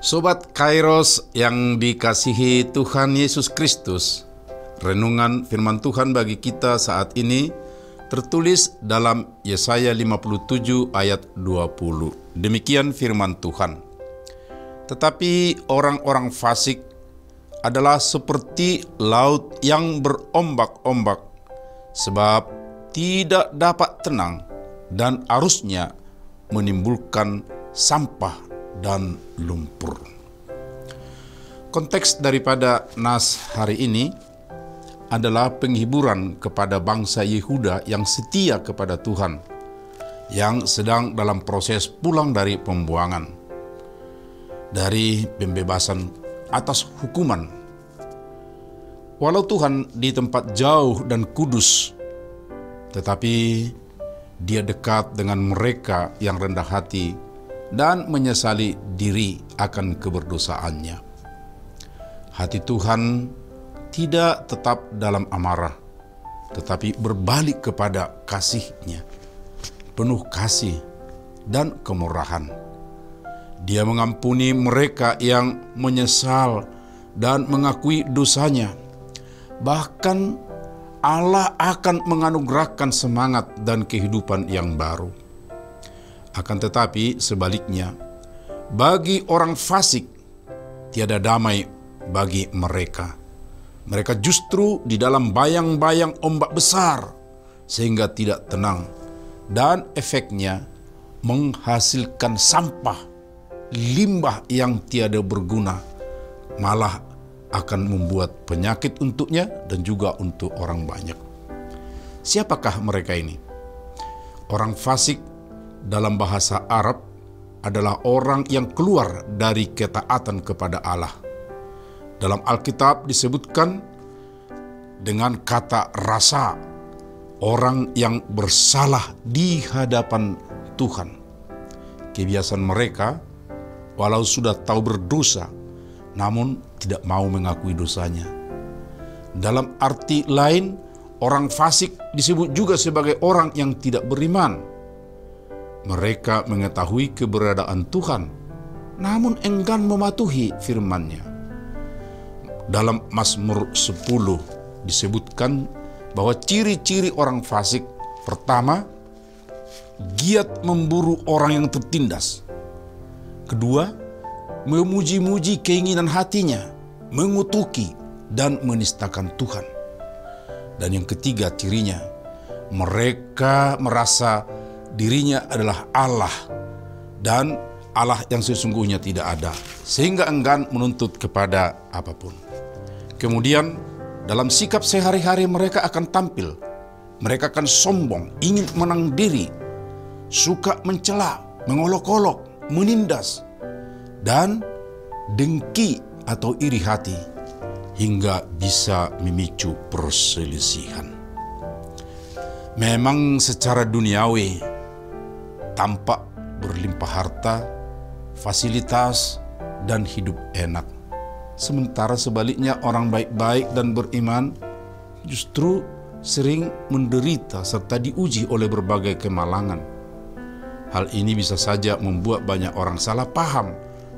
Sobat Kairos yang dikasihi Tuhan Yesus Kristus, renungan firman Tuhan bagi kita saat ini tertulis dalam Yesaya 57 ayat 20. Demikian firman Tuhan. Tetapi orang-orang fasik adalah seperti laut yang berombak-ombak, sebab tidak dapat tenang dan arusnya menimbulkan sampah dan lumpur. Konteks daripada nas hari ini adalah penghiburan kepada bangsa Yehuda yang setia kepada Tuhan, yang sedang dalam proses pulang dari pembuangan, dari pembebasan atas hukuman. Walau Tuhan di tempat jauh dan kudus, tetapi Dia dekat dengan mereka yang rendah hati dan menyesali diri akan keberdosaannya. Hati Tuhan tidak tetap dalam amarah, tetapi berbalik kepada kasih-Nya, penuh kasih dan kemurahan. Dia mengampuni mereka yang menyesal dan mengakui dosanya. Bahkan Allah akan menganugerahkan semangat dan kehidupan yang baru. Akan tetapi sebaliknya, bagi orang fasik tiada damai bagi mereka. Mereka justru di dalam bayang-bayang ombak besar sehingga tidak tenang, dan efeknya menghasilkan sampah, limbah yang tiada berguna, malah akan membuat penyakit untuknya dan juga untuk orang banyak. Siapakah mereka ini? Orang fasik dalam bahasa Arab adalah orang yang keluar dari ketaatan kepada Allah. Dalam Alkitab disebutkan dengan kata rasa, orang yang bersalah di hadapan Tuhan. Kebiasaan mereka, walau sudah tahu berdosa, namun tidak mau mengakui dosanya. Dalam arti lain, orang fasik disebut juga sebagai orang yang tidak beriman. Mereka mengetahui keberadaan Tuhan, namun enggan mematuhi firman-Nya. Dalam Mazmur 10 disebutkan bahwa ciri-ciri orang fasik: pertama, giat memburu orang yang tertindas. Kedua, memuji-muji keinginan hatinya, mengutuki dan menistakan Tuhan. Dan yang ketiga cirinya, mereka merasa dirinya adalah Allah dan Allah yang sesungguhnya tidak ada, sehingga enggan menuntut kepada apapun. Kemudian dalam sikap sehari-hari mereka akan tampil. Mereka akan sombong, ingin menang diri, suka mencela, mengolok-olok, menindas, dan dengki atau iri hati, hingga bisa memicu perselisihan. Memang secara duniawi tampak berlimpah harta, fasilitas, dan hidup enak. Sementara sebaliknya orang baik-baik dan beriman justru sering menderita serta diuji oleh berbagai kemalangan. Hal ini bisa saja membuat banyak orang salah paham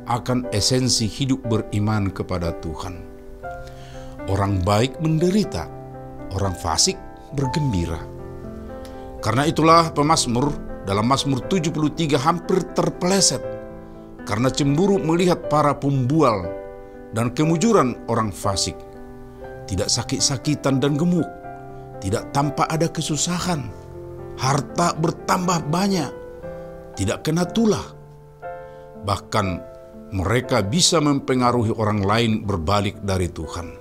akan esensi hidup beriman kepada Tuhan. Orang baik menderita, orang fasik bergembira. Karena itulah pemazmur dalam Mazmur 73 hampir terpeleset karena cemburu melihat para pembual dan kemujuran orang fasik. Tidak sakit-sakitan dan gemuk, tidak tampak ada kesusahan, harta bertambah banyak, tidak kena tulah. Bahkan mereka bisa mempengaruhi orang lain berbalik dari Tuhan.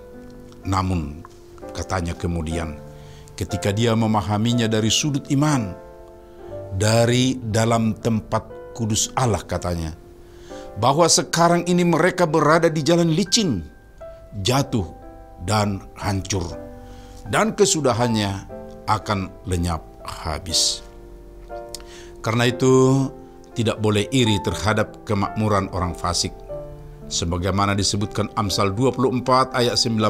Namun, katanya kemudian, ketika dia memahaminya dari sudut iman, dari dalam tempat kudus Allah katanya, bahwa sekarang ini mereka berada di jalan licin, jatuh dan hancur, dan kesudahannya akan lenyap habis. Karena itu tidak boleh iri terhadap kemakmuran orang fasik. Sebagaimana disebutkan Amsal 24 ayat 19,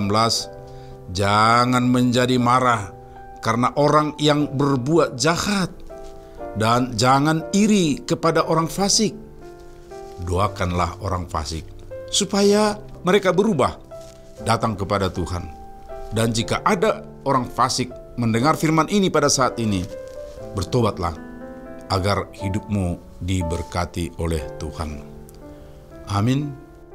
jangan menjadi marah karena orang yang berbuat jahat, dan jangan iri kepada orang fasik. Doakanlah orang fasik supaya mereka berubah, datang kepada Tuhan. Dan jika ada orang fasik mendengar firman ini pada saat ini, bertobatlah agar hidupmu diberkati oleh Tuhan. Amin.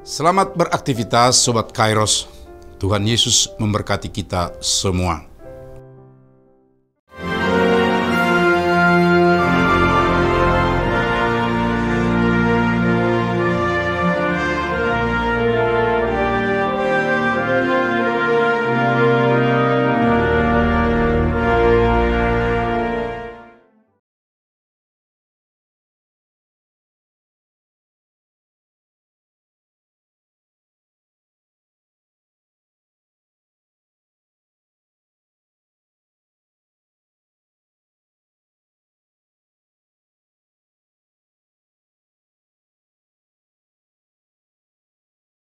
Selamat beraktivitas Sobat Kairos. Tuhan Yesus memberkati kita semua.